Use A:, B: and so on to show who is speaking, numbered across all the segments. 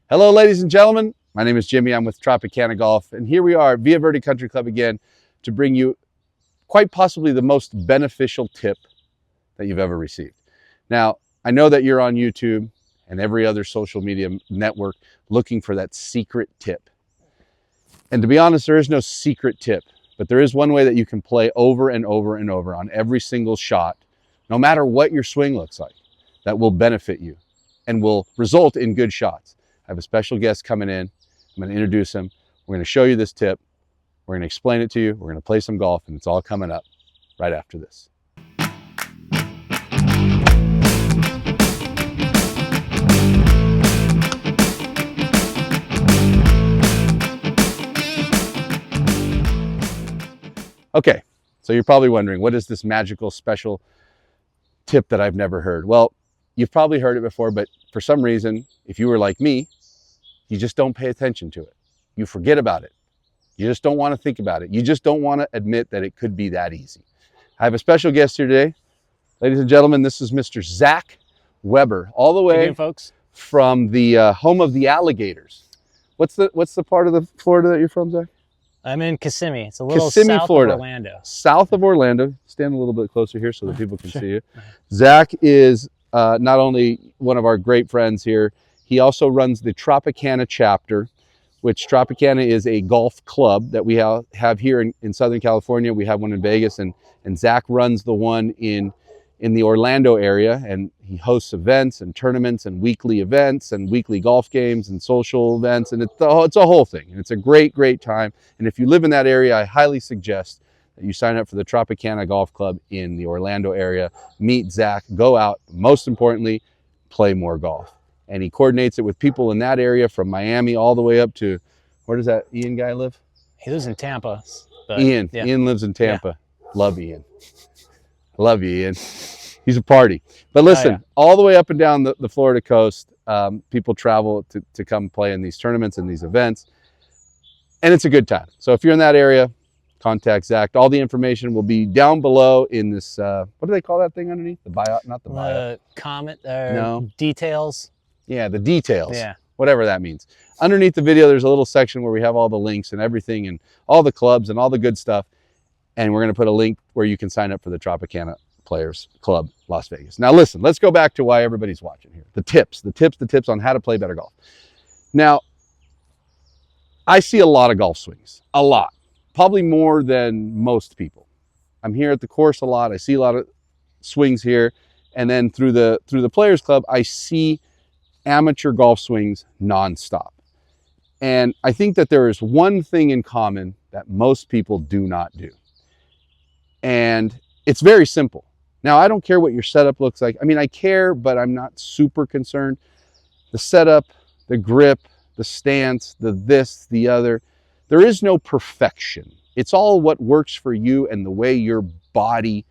A: Hello, ladies and gentlemen. My name is Jimmy. I'm with Tropicana Golf, and here we are at Villa Verde Country Club again to bring you quite possibly the most beneficial tip that you've ever received. Now, I know that you're on YouTube and every other social media network looking for that secret tip. And to be honest, there is no secret tip, but there is one way that you can play over and over and over on every single shot, no matter what your swing looks like, that will benefit you and will result in good shots. I have a special guest coming in. I'm going to introduce him. We're going to show you this tip. We're going to explain it to you. We're going to play some golf, and it's all coming up right after this. Okay, so you're probably wondering, what is this magical special tip that I've never heard? Well, you've probably heard it before, but for some reason, if you were like me, you just don't pay attention to it. You forget about it. You just don't want to think about it. You just don't want to admit that it could be that easy. I have a special guest here today. Ladies and gentlemen, this is Mr. Zack Weber, all the way
B: folks.
A: from the home of the alligators. What's the part of the Florida that you're from, Zack?
B: I'm in Kissimmee. It's a little
A: Kissimmee,
B: south
A: Florida.
B: of Orlando.
A: South of Orlando. Stand a little bit closer here so that people can see you. Zack is not only one of our great friends here, he also runs the Tropicana chapter, which Tropicana is a golf club that we have here in Southern California. We have one in Vegas, and Zack runs the one in the Orlando area, and he hosts events and tournaments and weekly events and weekly golf games and social events, and it's a whole thing. And it's a great time. And if you live in that area, I highly suggest that you sign up for the Tropicana Golf Club in the Orlando area. Meet Zack, go out, most importantly, play more golf. And he coordinates it with people in that area from Miami all the way up to, where does that Ian guy live?
B: He lives in Tampa. But,
A: Ian.
B: yeah.
A: Ian lives in Tampa. Yeah. Love Ian. Love you, Ian. He's a party. But listen, all the way up and down the Florida coast, people travel to come play in these tournaments and these events. And it's a good time. So if you're in that area, contact Zack. All the information will be down below in this, what do they call that thing underneath? The bio, not the bio.
B: Comment,
A: no.
B: Details.
A: Yeah, the details.
B: Yeah.
A: Whatever that means. Underneath the video, there's a little section where we have all the links and everything and all the clubs and all the good stuff. And we're going to put a link where you can sign up for the Tropicana Players Club Las Vegas. Now listen, let's go back to why everybody's watching here. The tips on how to play better golf. Now, I see a lot of golf swings. A lot. Probably more than most people. I'm here at the course a lot. I see a lot of swings here. And then through the Players Club, I see amateur golf swings nonstop. And I think that there is one thing in common that most people do not do. And it's very simple. Now, I don't care what your setup looks like. I mean, I care, but I'm not super concerned. The setup, the grip, the stance, the this, the other. There is no perfection. It's all what works for you and the way your body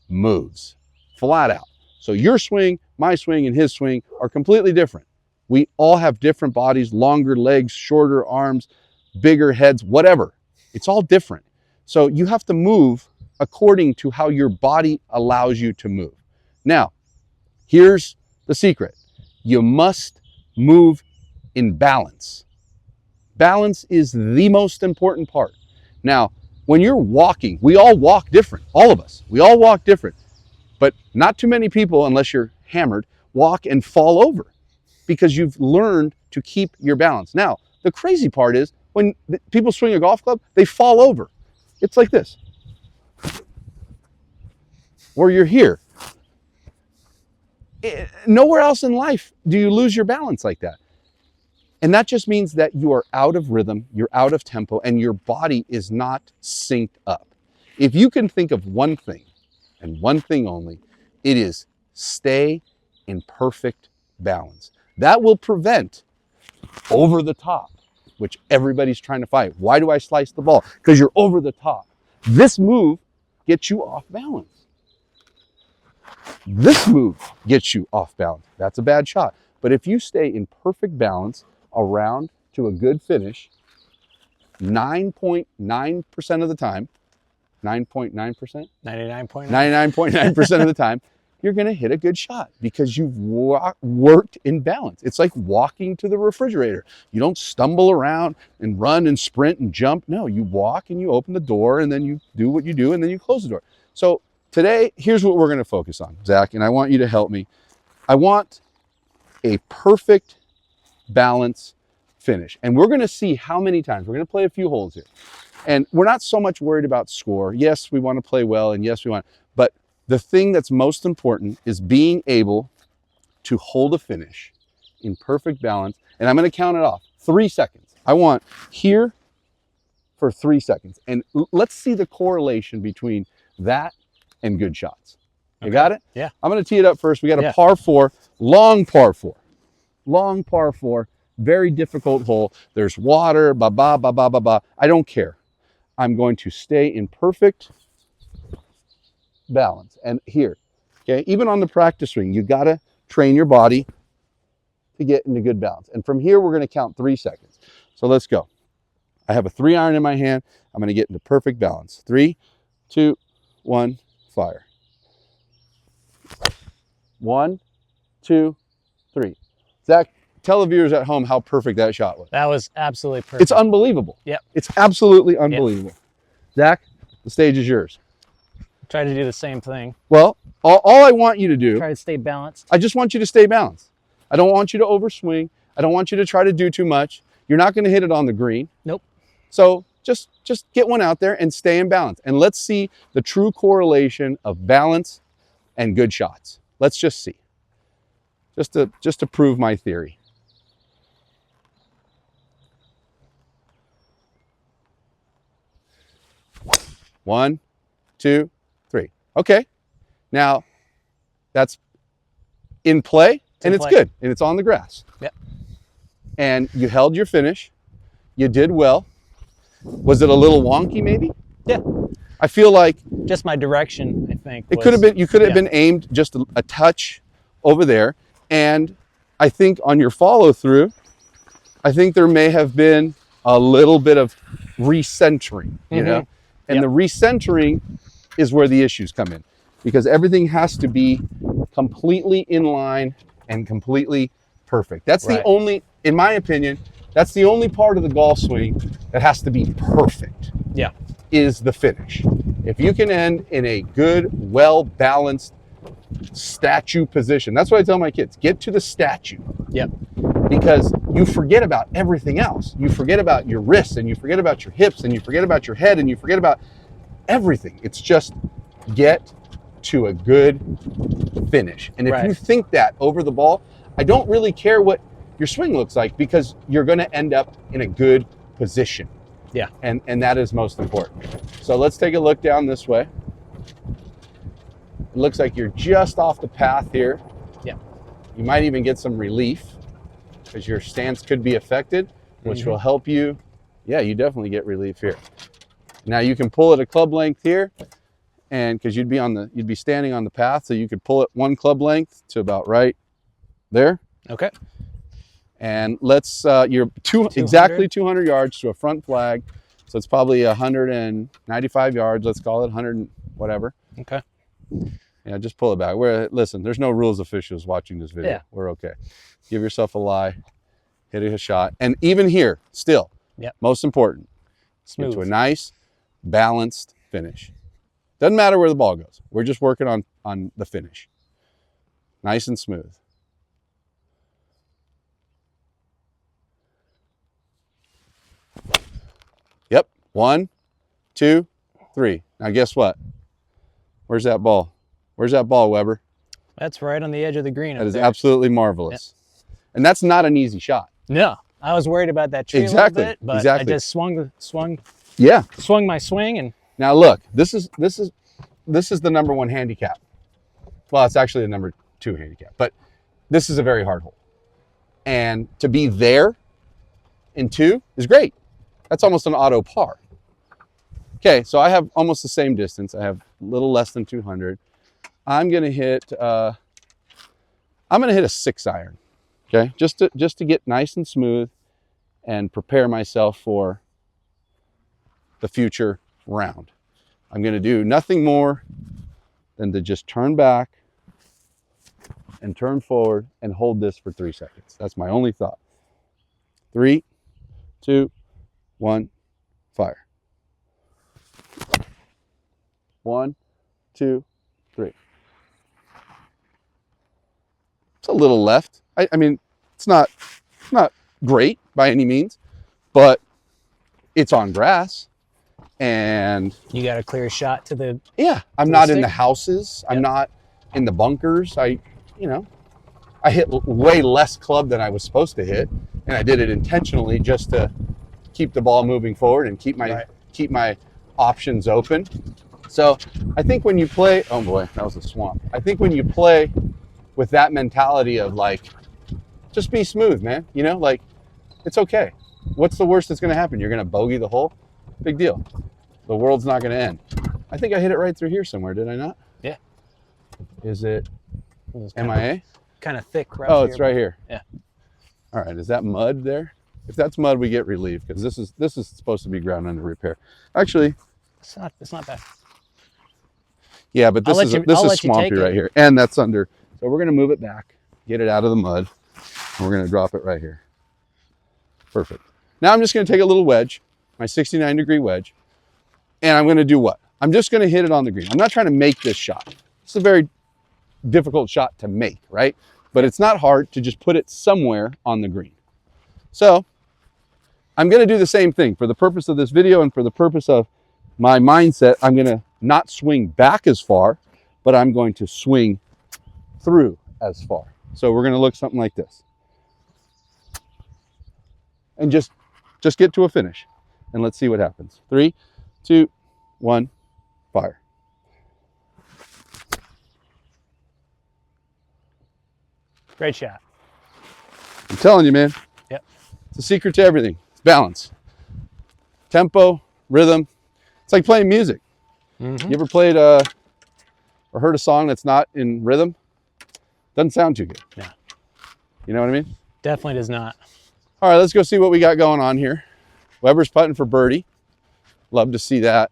A: moves, flat out. So your swing, my swing, and his swing are completely different. We all have different bodies, longer legs, shorter arms, bigger heads, whatever. It's all different. So you have to move according to how your body allows you to move. Now, here's the secret. You must move in balance. Balance is the most important part. Now, when you're walking, we all walk different, all of us. We all walk different. But not too many people, unless you're hammered, walk and fall over because you've learned to keep your balance. Now, the crazy part is when people swing a golf club, they fall over. It's like this. Or you're here. Nowhere else in life do you lose your balance like that. And that just means that you are out of rhythm, you're out of tempo, and your body is not synced up. If you can think of one thing, and one thing only, it is stay in perfect balance. That will prevent over the top, which everybody's trying to fight. Why do I slice the ball? Because you're over the top. This move gets you off balance. This move gets you off balance. That's a bad shot. But if you stay in perfect balance around to a good finish, 9.9% of the time, 9.9%?
B: 99.9.
A: 99.9% of the time, you're going to hit a good shot because you've worked in balance. It's like walking to the refrigerator. You don't stumble around and run and sprint and jump. No, you walk and you open the door and then you do what you do and then you close the door. So today, here's what we're going to focus on, Zach, and I want you to help me. I want a perfect balance finish. And we're going to see how many times. We're going to play a few holes here. And we're not so much worried about score. Yes, we want to play well, and yes, we want, but the thing that's most important is being able to hold a finish in perfect balance. And I'm going to count it off. 3 seconds. I want here for 3 seconds. And let's see the correlation between that and good shots. You got it?
B: Yeah.
A: I'm going to tee it up first. We got a par 4, long par 4. Long par 4, very difficult hole. There's water, ba-ba. I don't care. I'm going to stay in perfect balance. And here, okay, even on the practice swing, you got to train your body to get into good balance. And from here, we're going to count 3 seconds. So let's go. I have a 3-iron in my hand. I'm going to get into perfect balance. 3, 2, 1, fire. 1, 2, 3. Zach, tell the viewers at home how perfect that shot was.
B: That was absolutely perfect.
A: It's unbelievable.
B: Yep.
A: It's absolutely unbelievable. Yep. Zach, the stage is yours.
B: Try to do the same thing.
A: Well, all I want you to do,
B: try to stay balanced.
A: I just want you to stay balanced. I don't want you to overswing. I don't want you to try to do too much. You're not going to hit it on the green.
B: Nope.
A: So just get one out there and stay in balance. And let's see the true correlation of balance and good shots. Let's just see. Just to prove my theory. One, 2, 3. Okay. Now that's in play and it's good and it's on the grass.
B: Yep.
A: And you held your finish. You did well. Was it a little wonky maybe?
B: Yeah.
A: I feel like
B: just my direction, I think.
A: It could have been, you could have been aimed just a touch over there. And I think on your follow through, I think there may have been a little bit of recentering, you know? And the recentering is where the issues come in, because everything has to be completely in line and completely perfect. That's the only, in my opinion, that's the only part of the golf swing that has to be perfect.
B: Yeah.
A: Is the finish. If you can end in a good, well-balanced statue position, that's what I tell my kids, get to the statue.
B: Yep.
A: Because you forget about everything else. You forget about your wrists and you forget about your hips and you forget about your head and you forget about everything. It's just get to a good finish. And if you think that over the ball, I don't really care what your swing looks like, because you're going to end up in a good position.
B: Yeah.
A: And that is most important. So let's take a look down this way. It looks like you're just off the path here.
B: Yeah.
A: You might even get some relief because your stance could be affected, which will help you. Yeah, you definitely get relief here. Now you can pull it a club length here, and because you'd be standing on the path, so you could pull it 1 club length to about right there.
B: Okay.
A: And let's you're exactly 200 yards to a front flag, so it's probably 195 yards. Let's call it 100 whatever.
B: Okay.
A: Yeah, just pull it back. Listen, there's no rules officials watching this video.
B: Yeah.
A: We're okay. Give yourself a lie, hit a shot, and even here, still, most important,
B: smooth.
A: Get to a nice, balanced finish. Doesn't matter where the ball goes. We're just working on the finish. Nice and smooth. Yep. 1, 2, 3. Now guess what? Where's that ball? Where's that ball, Weber?
B: That's right on the edge of the green.
A: That is absolutely marvelous. Yep. And that's not an easy shot.
B: No. I was worried about that tree a little bit, but I just swung my swing. And
A: now look, this is the #1 handicap. Well, it's actually the #2 handicap, but this is a very hard hole. And to be there in 2 is great. That's almost an auto par. Okay, so I have almost the same distance. I have a little less than 200. I'm gonna hit a 6-iron. Okay, just to get nice and smooth and prepare myself for the future round. I'm gonna do nothing more than to just turn back and turn forward and hold this for 3 seconds. That's my only thought. 3, 2, 1, fire. 1, 2, 3. It's a little left. I mean, it's not great by any means, but it's on grass. And
B: you got a clear shot to the
A: I'm not in the houses. I'm not in the bunkers. I hit way less club than I was supposed to hit, and I did it intentionally just to keep the ball moving forward and keep my options open. So I think when you play, oh boy, that was a swamp. I think when you play with that mentality of like, just be smooth, man. Like, it's okay. What's the worst that's going to happen? You're going to bogey the hole? Big deal. The world's not going to end. I think I hit it right through here somewhere, did I not?
B: Yeah.
A: Is it MIA?
B: Kind of thick right
A: here. Oh, it's right here.
B: Yeah.
A: All right, is that mud there? If that's mud, we get relief, because this is supposed to be ground under repair. Actually,
B: it's not bad.
A: Yeah, but this is swampy right here, and that's under. So we're going to move it back, get it out of the mud, and we're going to drop it right here. Perfect. Now I'm just going to take a little wedge, my 69-degree wedge, and I'm going to do what? I'm just going to hit it on the green. I'm not trying to make this shot. It's a very difficult shot to make, right? But it's not hard to just put it somewhere on the green. So I'm going to do the same thing for the purpose of this video and for the purpose of my mindset. I'm going to not swing back as far, but I'm going to swing through as far. So we're going to look something like this. And just get to a finish. And let's see what happens. 3, 2, 1, fire.
B: Great shot.
A: I'm telling you, man.
B: Yep.
A: It's the secret to everything. It's balance. Tempo, rhythm. It's like playing music. Mm-hmm. You ever played or heard a song that's not in rhythm? Doesn't sound too good.
B: Yeah.
A: You know what I mean?
B: Definitely does not.
A: All right, let's go see what we got going on here. Weber's putting for birdie. Love to see that.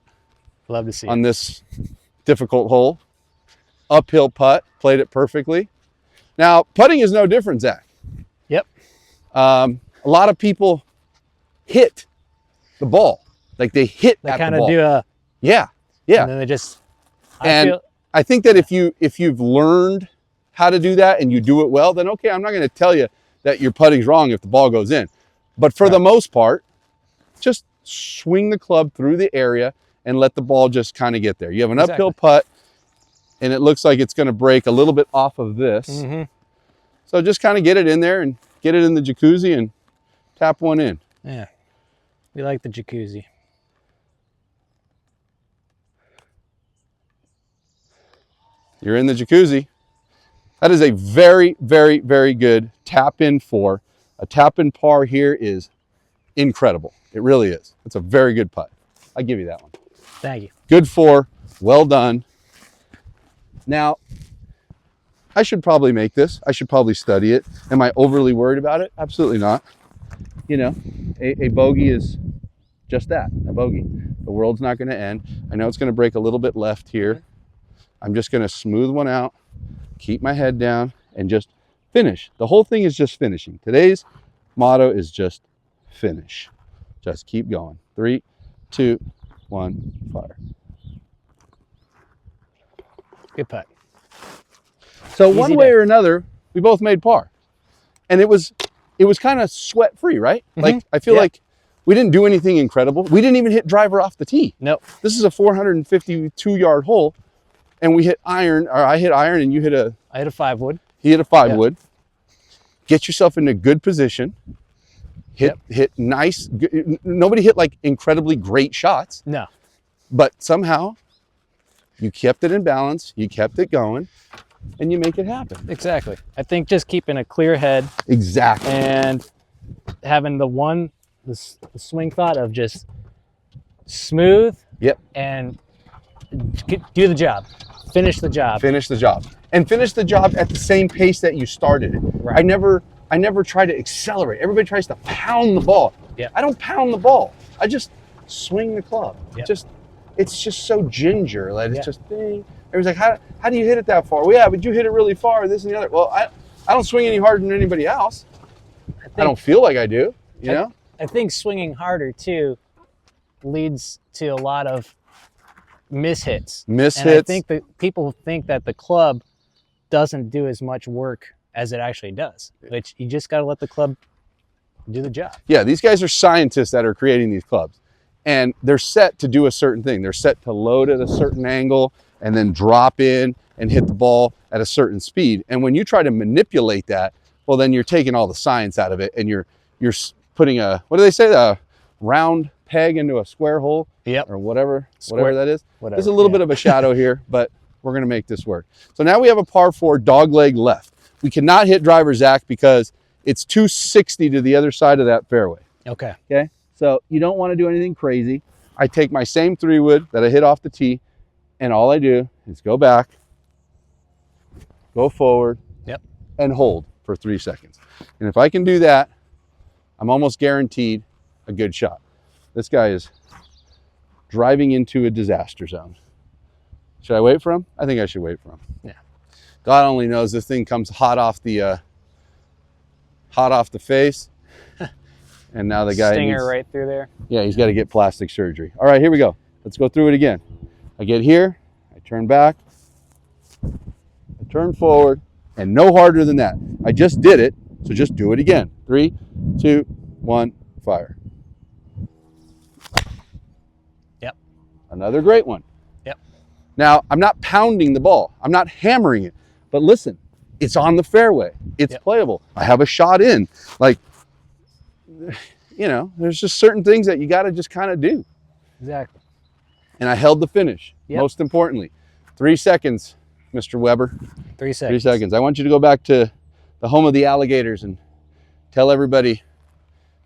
B: Love to see
A: on this difficult hole. Uphill putt, played it perfectly. Now, putting is no different, Zach.
B: Yep.
A: A lot of people hit the ball. Like they hit
B: they
A: at the ball.
B: They kind of do a...
A: Yeah.
B: And then they just...
A: I think that if you've learned how to do that and you do it well, then okay, I'm not going to tell you that your putting's wrong if the ball goes in. But for the most part, just swing the club through the area and let the ball just kind of get there. You have an uphill putt, and it looks like it's going to break a little bit off of this. Mm-hmm. So just kind of get it in there and get it in the jacuzzi and tap one in.
B: Yeah, we like the jacuzzi.
A: You're in the jacuzzi. That is a very, very, very good tap in four. A tap in par here is incredible. It really is. It's a very good putt. I give you that one.
B: Thank you.
A: Good four. Well done. Now, I should probably make this. I should probably study it. Am I overly worried about it? Absolutely not. You know, a bogey is just that, a bogey. The world's not going to end. I know it's going to break a little bit left here. I'm just going to smooth one out, keep my head down, and just finish. The whole thing is just finishing. Today's motto is just finish. Just keep going. 3, 2, 1, fire.
B: Good putt.
A: So one way or another, we both made par. And it was kind of sweat free, right? Mm-hmm. Like I feel like we didn't do anything incredible. We didn't even hit driver off the tee.
B: Nope.
A: This is a 452-yard hole. And we hit iron, or I hit iron and you hit a...
B: I hit a 5-wood.
A: He hit a 5-wood. Get yourself in a good position. Hit nice. Nobody hit like incredibly great shots.
B: No.
A: But somehow you kept it in balance. You kept it going. And you make it happen.
B: Exactly. I think just keeping a clear head.
A: Exactly.
B: And having the swing thought of just smooth.
A: Yep.
B: And do the job. Finish the job.
A: Finish the job. And finish the job at the same pace that you started it.
B: Right.
A: I never try to accelerate. Everybody tries to pound the ball.
B: Yep.
A: I don't pound the ball. I just swing the club.
B: Yep.
A: It's just so ginger. Like it's just ding. Everybody's like, how how do you hit it that far? Well, yeah, but you hit it really far, this and the other. Well, I don't swing any harder than anybody else. I don't feel like I do, you know?
B: I think swinging harder, too, leads to a lot of mishits. And I think that people think that the club doesn't do as much work as it actually does, which you just got to let the club do the job.
A: Yeah, these guys are scientists that are creating these clubs, and they're set to do a certain thing. They're set to load at a certain angle and then drop in and hit the ball at a certain speed. And when you try to manipulate that, well, then you're taking all the science out of it, and you're putting a, what do they say, a round peg into a square hole, or whatever that is. There's a little bit of a shadow here, but we're going to make this work. So now we have a par 4 dogleg left. We cannot hit driver, Zach, because it's 260 to the other side of that fairway.
B: Okay.
A: Okay. So you don't want to do anything crazy. I take my same 3-wood that I hit off the tee, and all I do is go back, go forward, and hold for 3 seconds. And if I can do that, I'm almost guaranteed a good shot. This guy is driving into a disaster zone. Should I wait for him? I think I should wait for him.
B: Yeah.
A: God only knows this thing comes hot off the face. And now the guy
B: stinger right through there.
A: Yeah, he's got to get plastic surgery. All right, here we go. Let's go through it again. I get here, I turn back, I turn forward, and no harder than that. I just did it, so just do it again. 3, 2, 1, fire.
B: Yep.
A: Another great one.
B: Yep.
A: Now, I'm not pounding the ball. I'm not hammering it. But listen, it's on the fairway. It's playable. I have a shot in. Like, you know, there's just certain things that you got to just kind of do.
B: Exactly.
A: And I held the finish, most importantly. 3 seconds, Mr. Weber.
B: 3 seconds.
A: 3 seconds. I want you to go back to the home of the alligators and tell everybody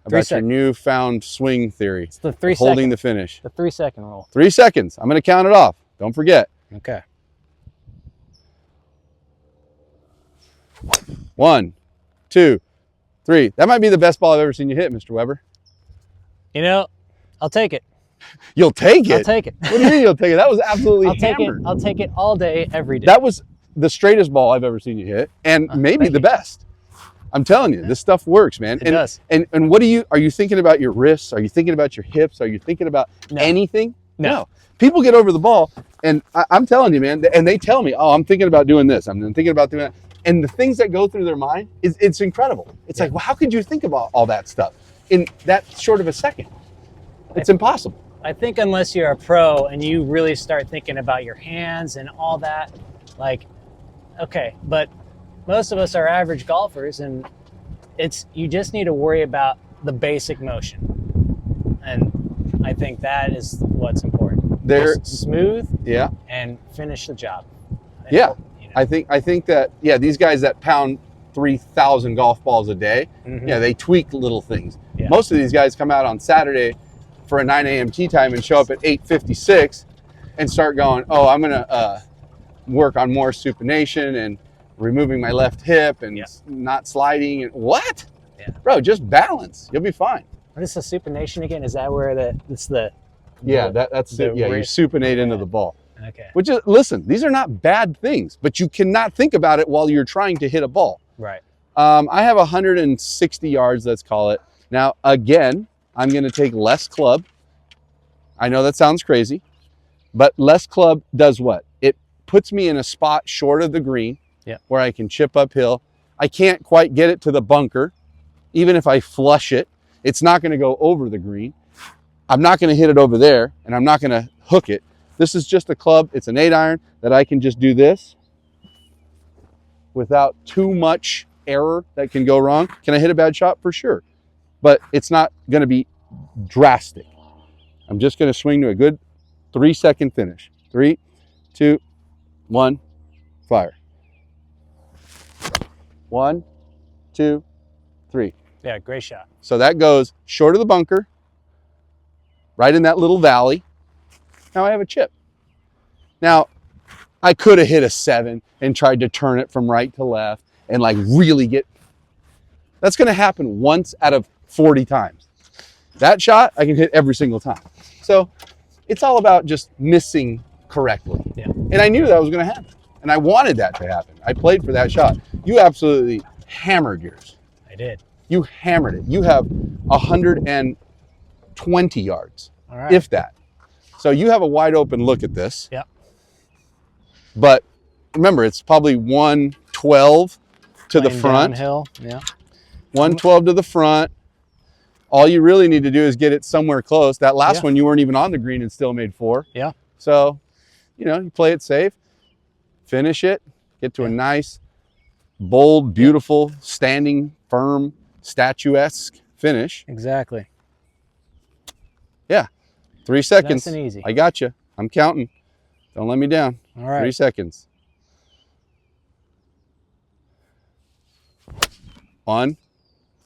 A: about your newfound swing theory.
B: It's the 3
A: holding the finish.
B: The 3 second rule.
A: 3 seconds. I'm going to count it off. Don't forget.
B: Okay.
A: 1, 2, 3. That might be the best ball I've ever seen you hit, Mr. Weber.
B: You know, I'll take it.
A: You'll take it?
B: I'll take it.
A: What do you mean you'll take it? That was absolutely hammered.
B: I'll take it all day, every day.
A: That was the straightest ball I've ever seen you hit, and maybe the best. I'm telling you, this stuff works, man.
B: It does.
A: And what are you thinking about your wrists? Are you thinking about your hips? Are you thinking about anything? No. People get over the ball, and I'm telling you, man, and they tell me, oh, I'm thinking about doing this. I'm thinking about doing that. And the things that go through their mind, it's incredible. It's like, well, how could you think about all that stuff in that short of a second? It's impossible.
B: I think unless you're a pro and you really start thinking about your hands and all that, like, okay, but most of us are average golfers, and you just need to worry about the basic motion. And I think that is what's important. Just smooth and finish the job. And
A: you know. I think that, these guys that pound 3,000 golf balls a day, they tweak little things. Yeah. Most of these guys come out on Saturday for a 9 a.m. tee time and show up at 8:56 and start going, oh, I'm going to work on more supination and removing my left hip and not sliding. And what? Yeah. Bro, just balance. You'll be fine.
B: What is the supination again? Is that where that's the...
A: Yeah, that's you supinate into the ball.
B: Okay.
A: Which is, listen, these are not bad things, but you cannot think about it while you're trying to hit a ball.
B: Right.
A: I have 160 yards, let's call it. Now, again, I'm going to take less club. I know that sounds crazy, but less club does what? It puts me in a spot short of the green where I can chip uphill. I can't quite get it to the bunker. Even if I flush it, it's not going to go over the green. I'm not going to hit it over there, and I'm not going to hook it. This is just a club. It's an 8-iron that I can just do this without too much error that can go wrong. Can I hit a bad shot? For sure. But it's not going to be drastic. I'm just going to swing to a good 3-second finish. 3, 2, 1, fire. 1, 2, 3.
B: Yeah, great shot.
A: So that goes short of the bunker, right in that little valley. Now I have a chip. Now, I could have hit a 7 and tried to turn it from right to left and like really get... That's going to happen once out of 40 times. That shot, I can hit every single time. So it's all about just missing correctly. Yeah. And I knew that was going to happen. And I wanted that to happen. I played for that shot. You absolutely hammered yours.
B: I did.
A: You hammered it. You have 120 yards,
B: All right.
A: if that. So you have a wide open look at this.
B: Yep.
A: But remember, it's probably 112 to the
B: Playing
A: front.
B: downhill. Yeah.
A: 112 to the front. All you really need to do is get it somewhere close. That last one, you weren't even on the green and still made 4.
B: Yeah.
A: So, you know, you play it safe, finish it, get to a nice, bold, beautiful, standing, firm, statuesque finish.
B: Exactly.
A: Yeah. 3 seconds.
B: Nice and easy.
A: I got you. I'm counting. Don't let me down.
B: All right.
A: 3 seconds. 1,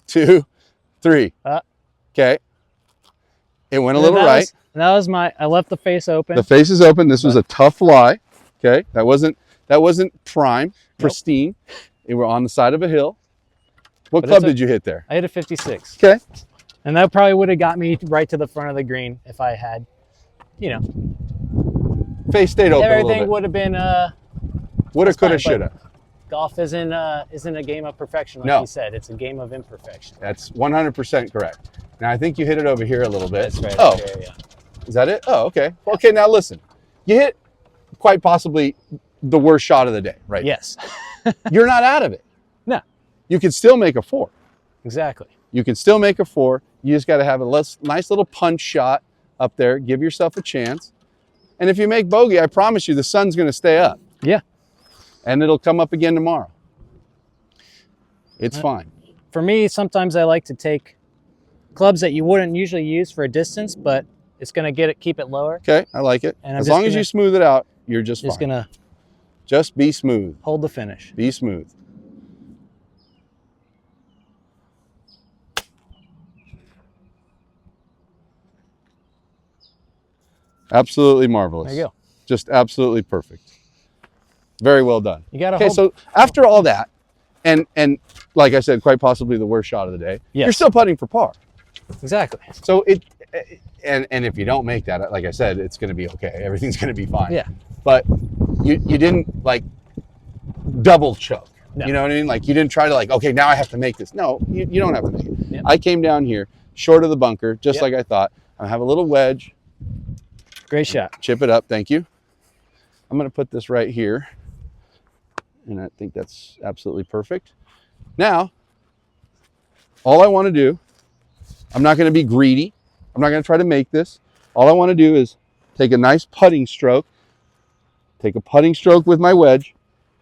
A: 2, 3. Okay. It went a little right.
B: That was my. I left the face open.
A: The face is open. This was a tough lie. Okay. That wasn't prime, pristine. We were on the side of a hill. What club did you hit there?
B: I hit a 56.
A: Okay.
B: And that probably would have got me right to the front of the green if I had, you know.
A: Face stayed open a little
B: Everything
A: bit.
B: would have been.
A: Woulda, coulda,
B: fine,
A: shoulda.
B: Golf isn't a game of perfection, like
A: No.
B: you said. It's a game of imperfection.
A: That's 100% correct. Now I think you hit it over here a little bit.
B: That's right.
A: Oh,
B: There, yeah.
A: is that it? Oh, okay. Okay, now listen. You hit quite possibly the worst shot of the day, right?
B: Yes.
A: You're not out of it.
B: No.
A: You can still make a 4.
B: Exactly.
A: You can still make a 4. You just got to have a nice little punch shot up there. Give yourself a chance. And if you make bogey, I promise you the sun's going to stay up.
B: Yeah.
A: And it'll come up again tomorrow. It's fine.
B: For me, sometimes I like to take clubs that you wouldn't usually use for a distance, but it's going to keep it lower.
A: Okay, I like it.
B: And
A: as long as you smooth it out, you're just fine.
B: Just going to
A: just be smooth.
B: hold the finish.
A: Be smooth. Absolutely marvelous.
B: There you go.
A: Just absolutely perfect. Very well done.
B: You got to
A: Okay,
B: hold.
A: so after all that, and like I said, quite possibly the worst shot of the day,
B: Yes.
A: you're still putting for par.
B: Exactly.
A: So and if you don't make that, like I said, it's going to be okay. Everything's going to be fine.
B: Yeah.
A: But you didn't like double choke.
B: No.
A: You know what I mean? Like you didn't try to like, okay, now I have to make this. No, you don't have to make it.
B: Yep.
A: I came down here short of the bunker, just
B: Yep.
A: like I thought. I have a little wedge.
B: Great shot.
A: Chip it up. Thank you. I'm going to put this right here. And I think that's absolutely perfect. Now, all I want to do, I'm not going to be greedy. I'm not going to try to make this. All I want to do is take a nice putting stroke, take a putting stroke with my wedge,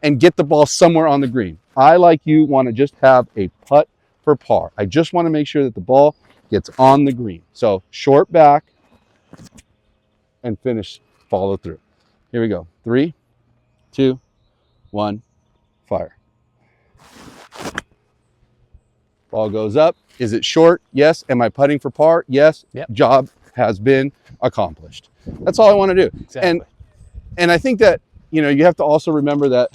A: and get the ball somewhere on the green. I, like you, want to just have a putt for par. I just want to make sure that the ball gets on the green. So short back and finish, follow through. Here we go. 3, 2, 1, fire. Ball goes up. Is it short? Yes. Am I putting for par? Yes.
B: Yep.
A: Job has been accomplished. That's all I want to do.
B: Exactly.
A: And I think that, you know, you have to also remember that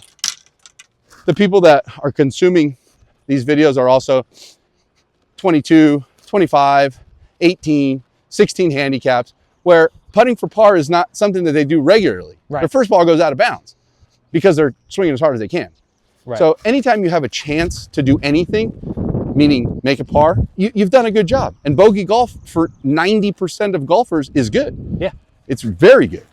A: the people that are consuming these videos are also 22, 25, 18, 16 handicaps, where putting for par is not something that they do regularly.
B: Right.
A: Their first ball goes out of bounds because they're swinging as hard as they can.
B: Right.
A: So anytime you have a chance to do anything, meaning make a par, you've done a good job. And bogey golf for 90% of golfers is good.
B: Yeah.
A: It's very good.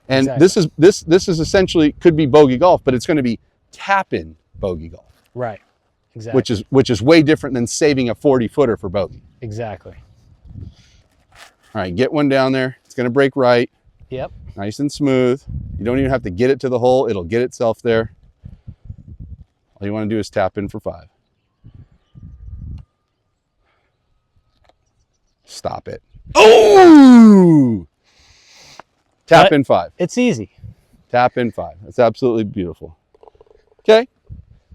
A: And
B: Exactly.
A: this is essentially could be bogey golf, but it's going to be tap-in bogey golf.
B: Right. Exactly.
A: Which is way different than saving a 40-footer for bogey.
B: Exactly.
A: All right, get one down there. It's going to break right.
B: Yep.
A: Nice and smooth. You don't even have to get it to the hole. It'll get itself there. All you want to do is tap in for 5. Stop it. Oh! Tap in 5.
B: It's easy.
A: Tap in 5. That's absolutely beautiful. Okay.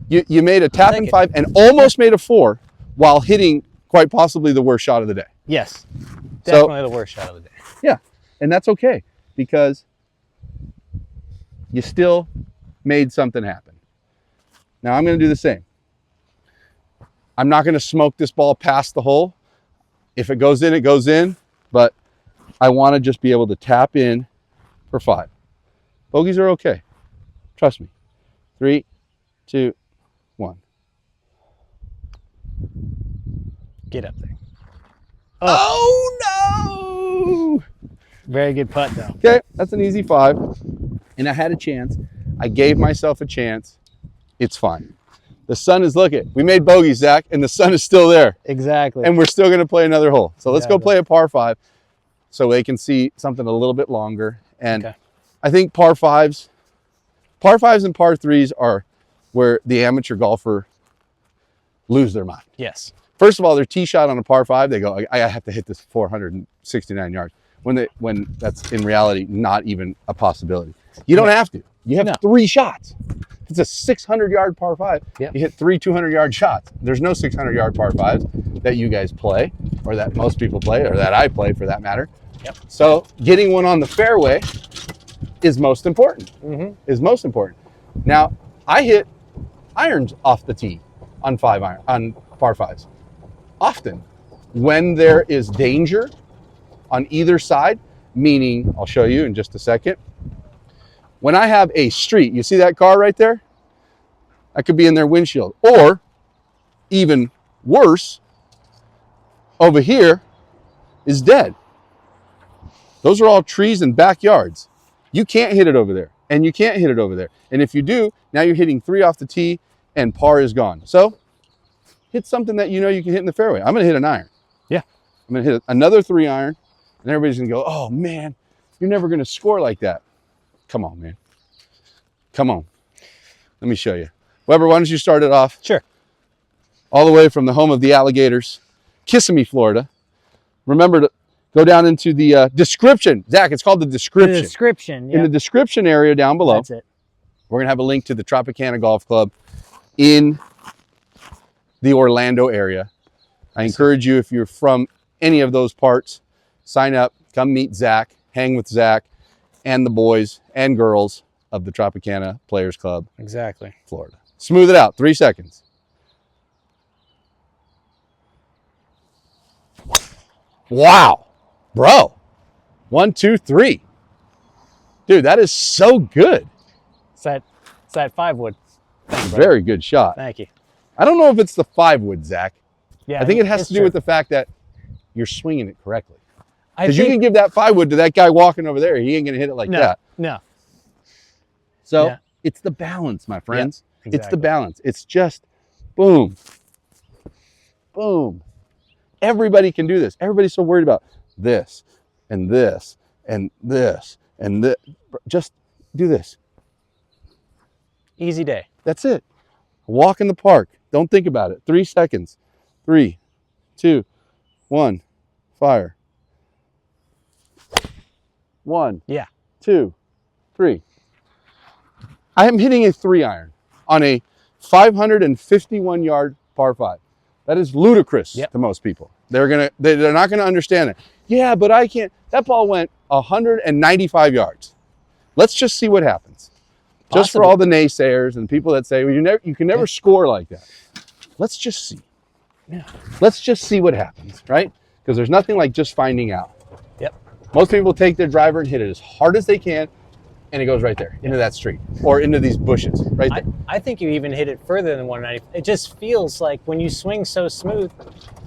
A: You made a tap in
B: it.
A: 5 and almost made a 4 while hitting quite possibly the worst shot of the day.
B: Yes. Definitely the worst shot of the day.
A: Yeah. And that's okay because you still made something happen. Now I'm going to do the same. I'm not going to smoke this ball past the hole. If it goes in, it goes in. But I want to just be able to tap in for 5. Bogeys are okay. Trust me. 3, 2, 1.
B: Get up there.
A: Oh no!
B: Very good putt, though.
A: Okay, that's an easy 5. And I had a chance. I gave myself a chance. It's fine. The sun is, look it. We made bogey, Zach, and the sun is still there.
B: Exactly.
A: And we're still going to play another hole. So let's go
B: Exactly.
A: play a par 5 so they can see something a little bit longer. And
B: Okay.
A: I think par 5s and par 3s are where the amateur golfer lose their mind.
B: Yes.
A: First of all, their tee shot on a par 5, they go, I have to hit this 469 yards. When that's in reality not even a possibility. You don't have to. You have 3 shots. It's a 600-yard par 5.
B: Yep.
A: You hit 3 200-yard shots. There's no 600-yard par 5s that you guys play, or that most people play, or that I play for that matter.
B: Yep.
A: So getting one on the fairway is most important. Now, I hit irons off the tee on par 5s. Often, when there is danger on either side, meaning, I'll show you in just a second. When I have a street, you see that car right there? That could be in their windshield. Or, even worse, over here is dead. Those are all trees and backyards. You can't hit it over there, and you can't hit it over there. And if you do, now you're hitting 3 off the tee, and par is gone. So, hit something that you know you can hit in the fairway. I'm going to hit an iron.
B: Yeah.
A: I'm going to hit another 3 iron, and everybody's going to go, oh, man, you're never going to score like that. Come on, man. Come on. Let me show you. Weber, why don't you start it off?
B: Sure.
A: All the way from the home of the alligators, Kissimmee, Florida. Remember to go down into the description. Zach, it's called the description.
B: The description, yeah.
A: In the description area down below,
B: That's it.
A: we're going to have a link to the Tropicana Golf Club in the Orlando area. I encourage you, if you're from any of those parts, sign up, come meet Zach, hang with Zach and the boys and girls of the Tropicana Players Club,
B: Exactly.
A: Florida. Smooth it out, 3 seconds. Wow, bro. 1, 2, 3. Dude, that is so good.
B: It's that 5-wood.
A: Very good shot.
B: Thank you.
A: I don't know if it's the 5-wood, Zach.
B: Yeah,
A: I think it has
B: it's
A: to do
B: true.
A: with the fact that you're swinging it correctly.
B: I
A: Because you
B: think-
A: can give that 5-wood to that guy walking over there. He ain't going to hit it like that.
B: No.
A: So
B: Yeah.
A: it's the balance, my friends. It's the
B: exactly.
A: balance. It's just boom, boom. Everybody can do this. Everybody's so worried about this and this and this and this. Just do this.
B: Easy day.
A: That's it. Walk in the park. Don't think about it. 3 seconds. 3, 2, 1, fire. 1,
B: Yeah.
A: 2, 3. I am hitting a 3 iron on a 551-yard par 5. That is ludicrous to most people. They're not gonna understand it. Yeah, but I can't. That ball went 195 yards. Let's just see what happens. Just for all the naysayers and people that say, well, you can never score like that. Let's just see.
B: Yeah.
A: Let's just see what happens, right? Because there's nothing like just finding out.
B: Yep.
A: Most people take their driver and hit it as hard as they can, and it goes right there, into that street, or into these bushes, right there.
B: I think you even hit it further than 190. It just feels like when you swing so smooth,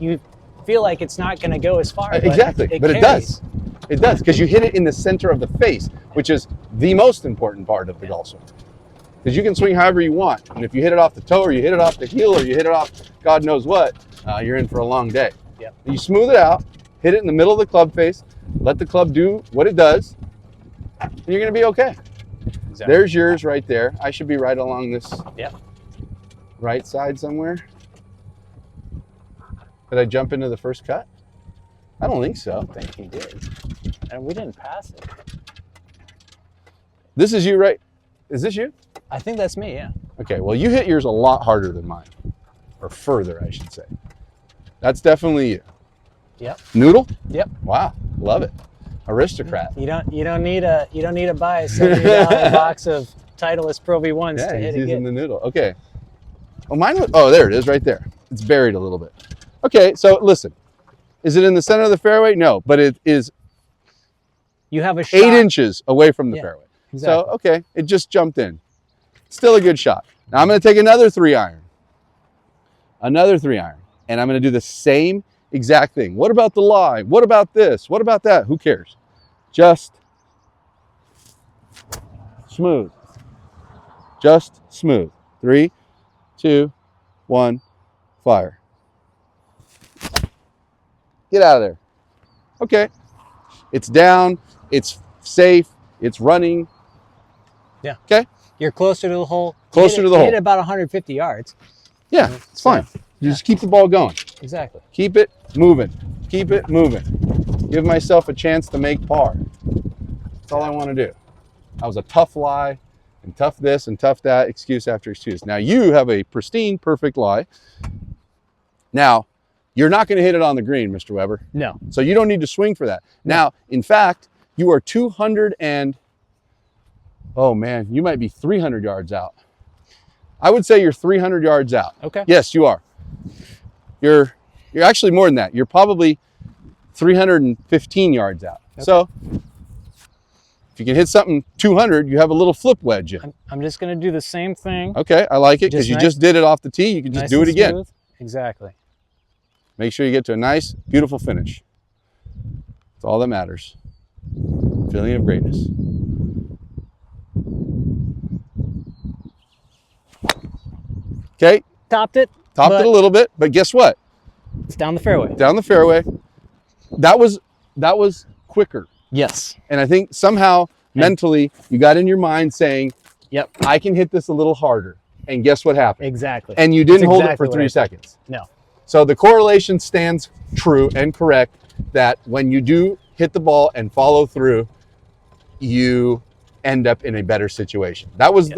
B: you feel like it's not going to go as far.
A: Exactly, but it
B: carries.
A: does. It does, because you hit it in the center of the face, which is the most important part of the golf swing. Because you can swing however you want, and if you hit it off the toe, or you hit it off the heel, or you hit it off God knows what, you're in for a long day.
B: Yep.
A: You smooth it out, hit it in the middle of the club face, let the club do what it does, and you're going to be okay.
B: Exactly.
A: There's yours right there. I should be right along this right side somewhere. Did I jump into the first cut? I don't think so.
B: I think he did. And we didn't pass it.
A: This is you, right? Is this you?
B: I think that's me, yeah.
A: Okay, well, you hit yours a lot harder than mine. Or further, I should say. That's definitely you.
B: Yep.
A: Noodle?
B: Yep.
A: Wow, love it. Aristocrat.
B: You don't need to buy a $70 box of Titleist Pro V1s
A: Yeah,
B: to
A: he's
B: hit it
A: using
B: good.
A: the noodle. Okay. Oh, mine was, oh, there it is right there. It's buried a little bit. Okay, so listen. Is it in the center of the fairway? No, but it is
B: You have a shot.
A: 8 inches away from the fairway.
B: Exactly.
A: So, okay, it just jumped in. Still a good shot. Now I'm going to take another 3-iron. Another 3-iron. And I'm going to do the same exact thing. What about the lie? What about this? What about that? Who cares? Just smooth. Just smooth. 3, 2, 1, fire. Get out of there. Okay. It's down. It's safe. It's running.
B: Yeah.
A: Okay.
B: You're closer to the hole.
A: Closer to the hole.
B: Hit it about 150 yards.
A: Yeah, it's fine. You just keep the ball going.
B: Exactly.
A: Keep it moving. Keep it moving. Give myself a chance to make par. That's all I want to do. That was a tough lie and tough this and tough that, excuse after excuse. Now you have a pristine, perfect lie. Now, you're not going to hit it on the green, Mr. Weber.
B: No.
A: So you don't need to swing for that. Now, in fact, you are 200 and, oh man, you might be 300 yards out. I would say you're 300 yards out.
B: Okay.
A: Yes, you are. You're actually more than that. You're probably 315 yards out. Okay. So if you can hit something 200, you have a little flip wedge in.
B: I'm just going to do the same thing.
A: Okay, I like it because you just did it off the tee. You can just do it again.
B: Smooth. Exactly.
A: Make sure you get to a nice, beautiful finish. That's all that matters. Feeling of greatness. Okay.
B: Topped it.
A: Topped it a little bit, but guess what?
B: It's down the fairway.
A: Down the fairway. That was quicker.
B: Yes.
A: And I think somehow mentally you got in your mind saying,
B: yep,
A: I can hit this a little harder. And guess what happened?
B: Exactly.
A: And you didn't hold it for 3 seconds.
B: No.
A: So the correlation stands true and correct that when you do hit the ball and follow through, you end up in a better situation. That was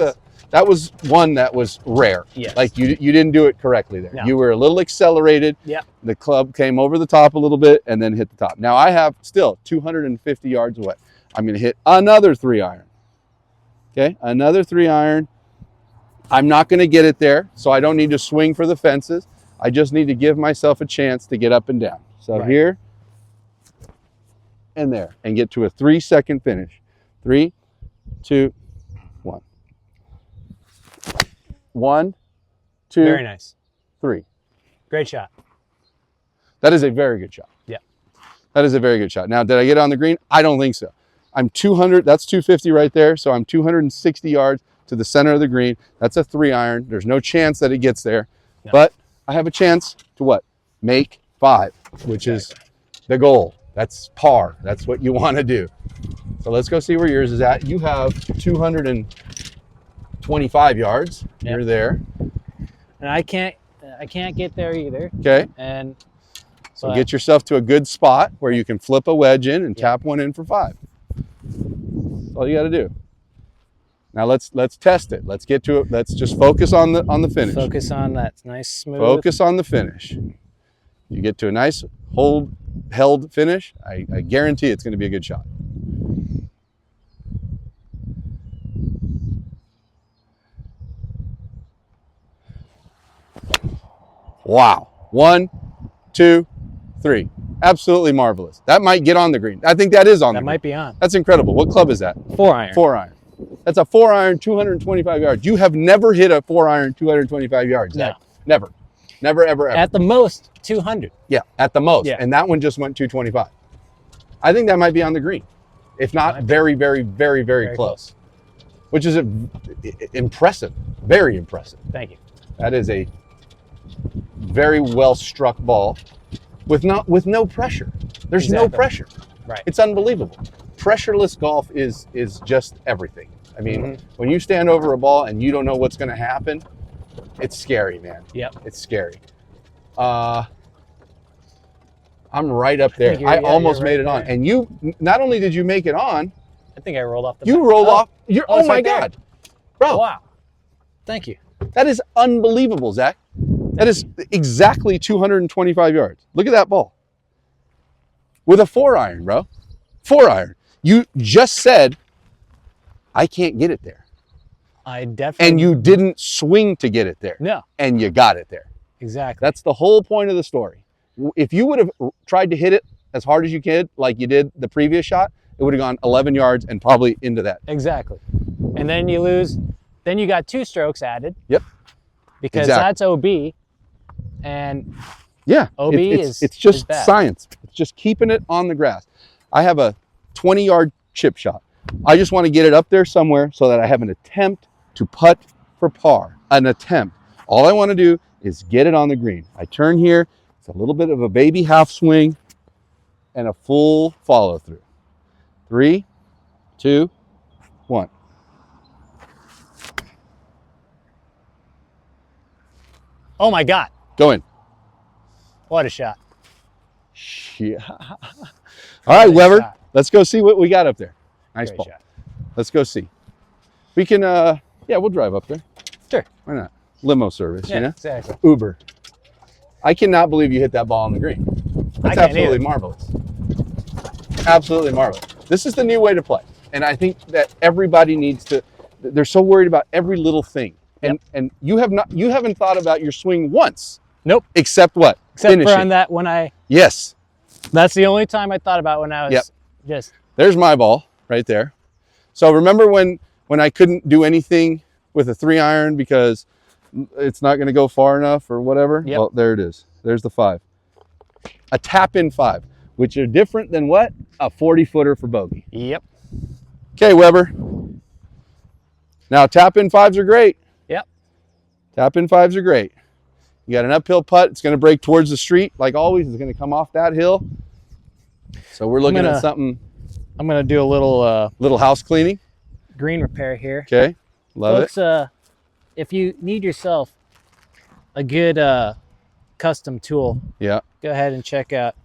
A: that was one that was rare.
B: Yes.
A: Like you didn't do it correctly there.
B: No.
A: You were a little accelerated.
B: Yeah.
A: The club came over the top a little bit and then hit the top. Now I have still 250 yards away. I'm going to hit another 3-iron. Okay, another 3-iron. I'm not going to get it there, so I don't need to swing for the fences. I just need to give myself a chance to get up and down. So here and there, and get to a 3-second finish. 3, 2, 1. 1, 2,
B: very nice.
A: 3.
B: Great shot.
A: That is a very good shot.
B: Yeah.
A: That is a very good shot. Now, did I get on the green? I don't think so. I'm 200, that's 250 right there, so I'm 260 yards to the center of the green. That's a 3-iron. There's no chance that it gets there, but I have a chance to what? Make 5, which is the goal. That's par. That's what you want to do. So let's go see where yours is at. You have 225 yards. Yep. You're there.
B: And I can't get there either.
A: Okay.
B: And
A: so get yourself to a good spot where you can flip a wedge in and tap one in for 5. That's all you got to do. Now let's test it. Let's get to it. Let's just focus on the finish.
B: Focus on that nice smooth.
A: Focus on the finish. You get to a nice held finish. I guarantee it's going to be a good shot. Wow. 1, 2, 3. Absolutely marvelous. That might get on the green. I think that is on the green.
B: That might be on.
A: That's incredible. What club is that?
B: 4-iron.
A: 4-iron. That's a 4-iron, 225 yards. You have never hit a 4-iron, 225 yards.
B: No.
A: Never. Never, ever, ever.
B: At the most, 200.
A: Yeah, at the most.
B: Yeah.
A: And that one just went 225. I think that might be on the green. If not, very, very, very, very close. Which is impressive. Very impressive.
B: Thank you.
A: That is a very well struck ball with no pressure. There's no pressure.
B: Right.
A: It's unbelievable. Pressureless golf is just everything. I mean, when you stand over a ball and you don't know what's going to happen, it's scary, man.
B: Yep.
A: It's scary. I'm right up there. I almost made it on. And you, not only did you make it on,
B: I think I rolled off the
A: You
B: back.
A: rolled off. Oh my God. Bro.
B: Wow. Thank you.
A: That is unbelievable, Zach. That is exactly 225 yards. Look at that ball. With a 4-iron, bro. 4-iron. You just said, I can't get it there.
B: I definitely.
A: And you didn't swing to get it there.
B: No.
A: And you got it there.
B: Exactly.
A: That's the whole point of the story. If you would have tried to hit it as hard as you could, like you did the previous shot, it would have gone 11 yards and probably into that.
B: Exactly. And then you lose Then you got 2 strokes added.
A: Yep.
B: Because
A: Exactly.
B: that's OB, and
A: Yeah,
B: OB
A: it's just
B: bad.
A: science. It's just keeping it on the grass. I have a 20-yard chip shot. I just want to get it up there somewhere so that I have an attempt to putt for par. An attempt. All I want to do is get it on the green. I turn here. It's a little bit of a baby half swing and a full follow through. 3, 2, 1.
B: Oh my God.
A: Go in.
B: What a shot.
A: Yeah. All right,
B: What a
A: Weber.
B: shot.
A: Let's go see what we got up there. Nice
B: Great
A: ball.
B: shot.
A: Let's go see. We can, yeah, we'll drive up there.
B: Sure.
A: Why not? Limo service,
B: Yeah,
A: you know?
B: exactly.
A: Uber. I cannot believe you hit that ball on the green. That's
B: can't
A: absolutely
B: either.
A: marvelous. Absolutely marvelous. This is the new way to play. And I think that everybody needs to, they're so worried about every little thing. And you haven't thought about your swing once.
B: Nope.
A: Except what?
B: Except
A: Finishing.
B: for on that when I,
A: Yes.
B: that's the only time I thought about when I was just.
A: There's my ball right there. So remember when I couldn't do anything with a 3-iron because it's not going to go far enough or whatever?
B: Yep.
A: Well, there it is. There's the 5. A tap-in 5, which are different than what? A 40-footer for bogey.
B: Yep.
A: Okay, Weber. Now, tap-in 5s are great.
B: Yep.
A: Tap-in 5s are great. You got an uphill putt. It's going to break towards the street. Like always, it's going to come off that hill. So we're looking at something.
B: I'm going to do a little
A: Little house cleaning.
B: green repair here.
A: Okay. Love it.
B: Folks, if you need yourself a good custom tool,
A: Yeah.
B: go ahead and check out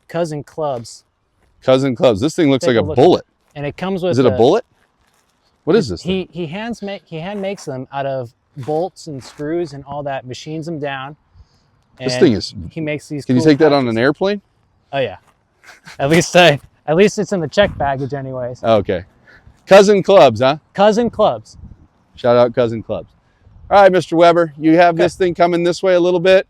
B: Cousin Clubs.
A: Cousin Clubs. This thing looks
B: Take
A: like
B: a
A: a
B: look.
A: bullet.
B: And it comes with
A: Is it a bullet? What is this thing?
B: He hand makes them out of bolts and screws and all that, machines them down.
A: This
B: and
A: thing is.
B: he makes these.
A: Can you
B: cool
A: take that on
B: pouches.
A: an airplane?
B: Oh yeah. At least it's in the check baggage anyways.
A: Okay. Cousin Clubs, huh?
B: Cousin Clubs.
A: Shout out Cousin Clubs. All right, Mr. Weber, you have this thing coming this way a little bit.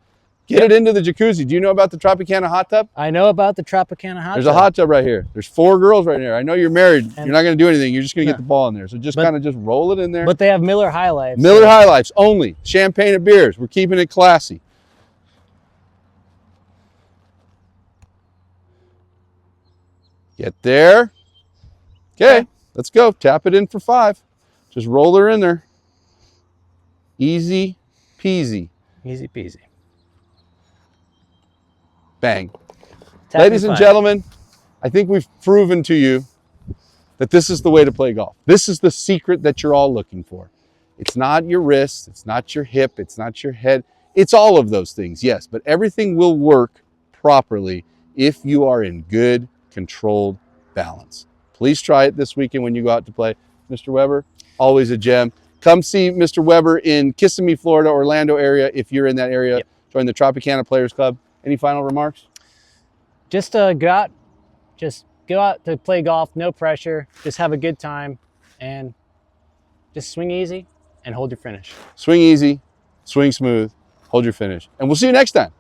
A: Get it into the jacuzzi. Do you know about the Tropicana hot tub?
B: I know about the Tropicana hot
A: There's
B: tub.
A: a hot tub right here. There's 4 girls right here. I know you're married.
B: And-
A: You're not going to do anything. You're just going to
B: No.
A: get the ball in there. So just
B: But-
A: kind of just roll it in there.
B: But they have Miller High Life.
A: Miller High Lifes only. Champagne and beers. We're keeping it classy. Get there. Okay, let's go. Tap it in for 5. Just roll her in there. Easy peasy.
B: Easy peasy.
A: Bang.
B: Tap
A: Ladies and
B: fine.
A: gentlemen, I think we've proven to you that this is the way to play golf. This is the secret that you're all looking for. It's not your wrist, it's not your hip, it's not your head. It's all of those things, yes, but everything will work properly if you are in good, controlled balance. Please try it this weekend when you go out to play. Mr. Weber, always a gem. Come see Mr. Weber in Kissimmee, Florida, Orlando area if you're in that area.
B: Yep.
A: Join the Tropicana Players Club. Any final remarks?
B: Just go out to play golf, no pressure, just have a good time, and just swing easy and hold your finish.
A: Swing easy, swing smooth, hold your finish. And we'll see you next time.